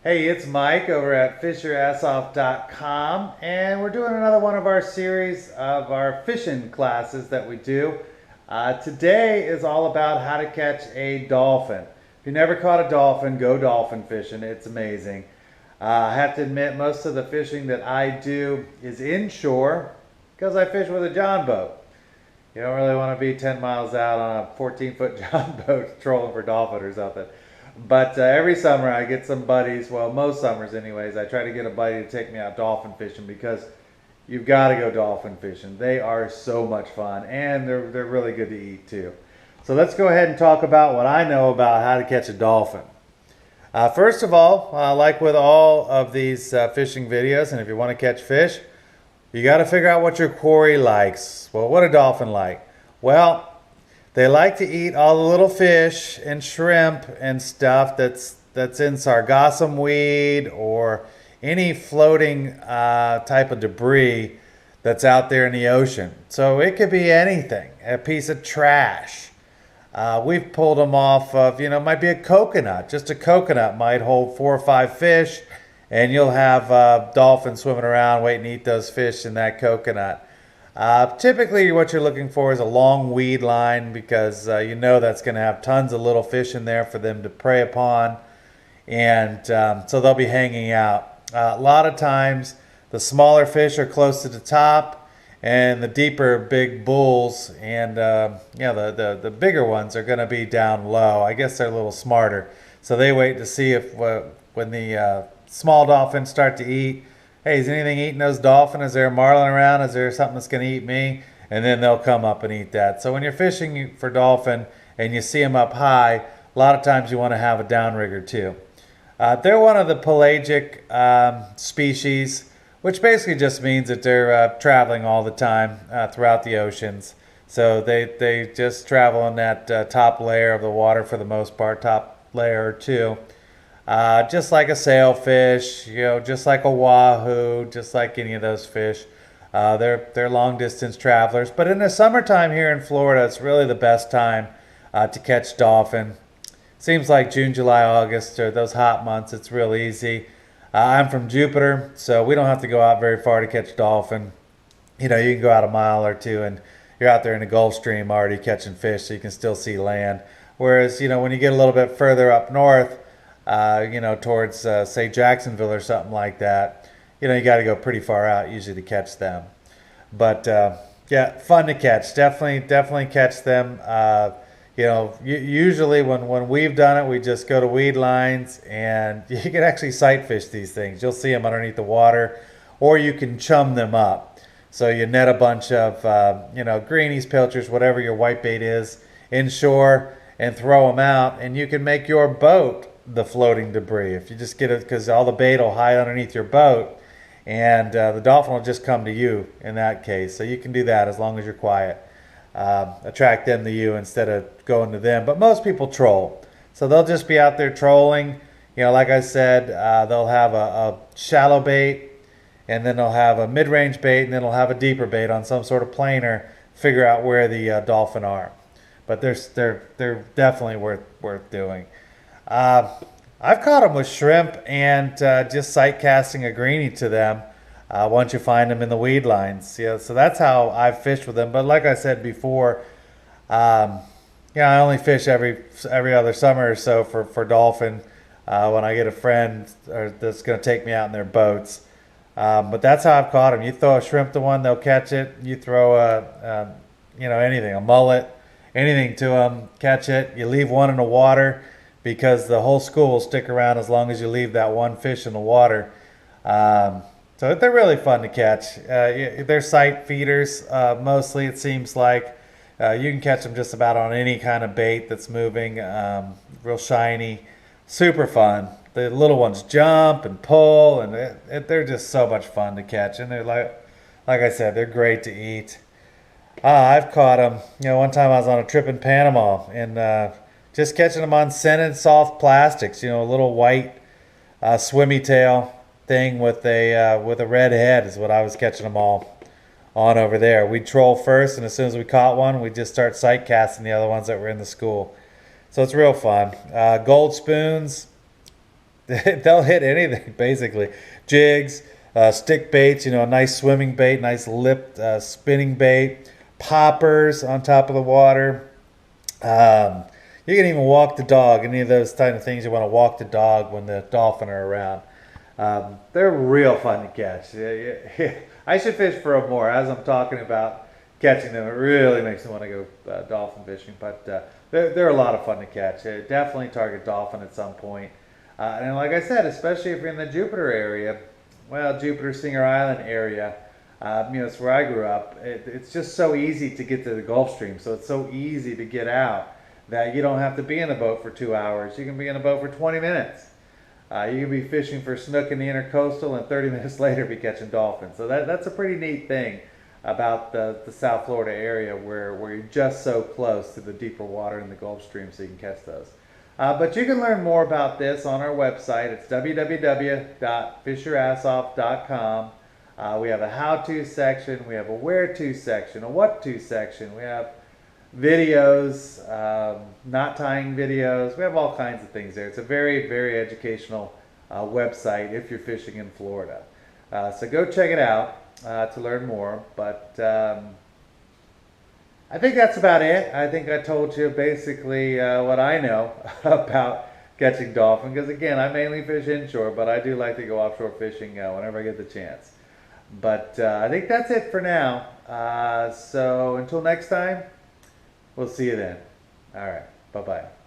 Hey, it's Mike over at fishyourassoff.com, and we're doing another one of our series of our fishing classes that we do. Today is all about how to catch a dolphin. If you never caught a dolphin, go dolphin fishing. It's amazing. I have to admit, most of the fishing that I do is inshore because I fish with a John boat. You don't really want to be 10 miles out on a 14-foot John boat trolling for dolphin or something. But every summer I get some buddies, well, most summers anyways, I try to get a buddy to take me out dolphin fishing because you've got to go dolphin fishing. They are so much fun, and they're really good to eat too. So let's go ahead and talk about what I know about how to catch a dolphin. First of all, like with all of these fishing videos, and if you want to catch fish, you got to figure out what your quarry likes. Well, what a dolphin like? Well, they like to eat all the little fish and shrimp and stuff that's in sargassum weed or any floating type of debris that's out there in the ocean. So it could be anything, a piece of trash. We've pulled them off of, it might be a coconut. Just a coconut might hold 4 or 5 fish, and you'll have dolphins swimming around waiting to eat those fish in that coconut. Typically what you're looking for is a long weed line because that's going to have tons of little fish in there for them to prey upon, and so they'll be hanging out. A lot of times the smaller fish are close to the top, and the deeper big bulls and the bigger ones are going to be down low. I guess they're a little smarter, so they wait to see if when the small dolphins start to eat, hey, is anything eating those dolphins? Is there a marlin around? Is there something that's going to eat me? And then they'll come up and eat that. So when you're fishing for dolphin and you see them up high, a lot of times you want to have a downrigger too. They're one of the pelagic species, which basically just means that they're traveling all the time throughout the oceans. So they just travel in that top layer of the water for the most part, top layer or two. Just like a sailfish, just like a wahoo, just like any of those fish. They're long distance travelers. But in the summertime here in Florida, it's really the best time to catch dolphin. Seems like June, July, August are those hot months. It's real easy. I'm from Jupiter, so we don't have to go out very far to catch dolphin. You can go out a mile or two and you're out there in the Gulf Stream already catching fish, so you can still see land. Whereas, when you get a little bit further up north, towards, say, Jacksonville or something like that, you got to go pretty far out usually to catch them. But, yeah, fun to catch. Definitely catch them. Usually when we've done it, we just go to weed lines, and you can actually sight fish these things. You'll see them underneath the water, or you can chum them up. So you net a bunch of, greenies, pilchers, whatever your whitebait is, inshore, and throw them out, and you can make your boat the floating debris. If you just get it, because all the bait will hide underneath your boat, and the dolphin will just come to you in that case. So you can do that as long as you're quiet. Attract them to you instead of going to them. But most people troll, so they'll just be out there trolling. Like I said, they'll have a shallow bait, and then they'll have a mid-range bait, and then they'll have a deeper bait on some sort of planer. Figure out where the dolphin are. But they're definitely worth doing. I've caught them with shrimp and just sight casting a greenie to them once you find them in the weed lines. So that's how I've fished with them. But like I said before, I only fish every other summer or so for dolphin when I get a friend that's going to take me out in their boats. But that's how I've caught them. You throw a shrimp to one, they'll catch it. You throw anything, a mullet, anything to them, catch it. You leave one in the water, because the whole school will stick around as long as you leave that one fish in the water. So they're really fun to catch. They're sight feeders mostly, it seems like. You can catch them just about on any kind of bait that's moving, real shiny, super fun. The little ones jump and pull, and they're just so much fun to catch. And they're like I said, they're great to eat. I've caught them. One time I was on a trip in Panama, and just catching them on scented soft plastics, a little white swimmy tail thing with a red head is what I was catching them all on over there. We'd troll first, and as soon as we caught one, we'd just start sight casting the other ones that were in the school. So it's real fun. Gold spoons, they'll hit anything basically. Jigs, stick baits, a nice swimming bait, nice lipped spinning bait, poppers on top of the water. You can even walk the dog, any of those kind of things you want to walk the dog when the dolphin are around. They're real fun to catch. I should fish for them more. As I'm talking about catching them, it really makes me want to go dolphin fishing. But they're a lot of fun to catch. Definitely target dolphin at some point. And like I said, especially if you're in the Jupiter area, well, Jupiter, Singer Island area, it's where I grew up. It's just so easy to get to the Gulf Stream. So it's so easy to get out that you don't have to be in a boat for 2 hours. You can be in a boat for 20 minutes. You can be fishing for snook in the intercoastal and 30 minutes later be catching dolphins. So that's a pretty neat thing about the South Florida area where you're just so close to the deeper water in the Gulf Stream so you can catch those. But you can learn more about this on our website. It's www.fishyourassoff.com. We have a how-to section, we have a where-to section, a what-to section, we have videos, knot tying videos. We have all kinds of things there. It's a very, very educational website if you're fishing in Florida. So go check it out to learn more. But I think that's about it. I think I told you basically what I know about catching dolphin. Because again, I mainly fish inshore, but I do like to go offshore fishing whenever I get the chance. But I think that's it for now. So until next time, we'll see you then. All right. Bye-bye.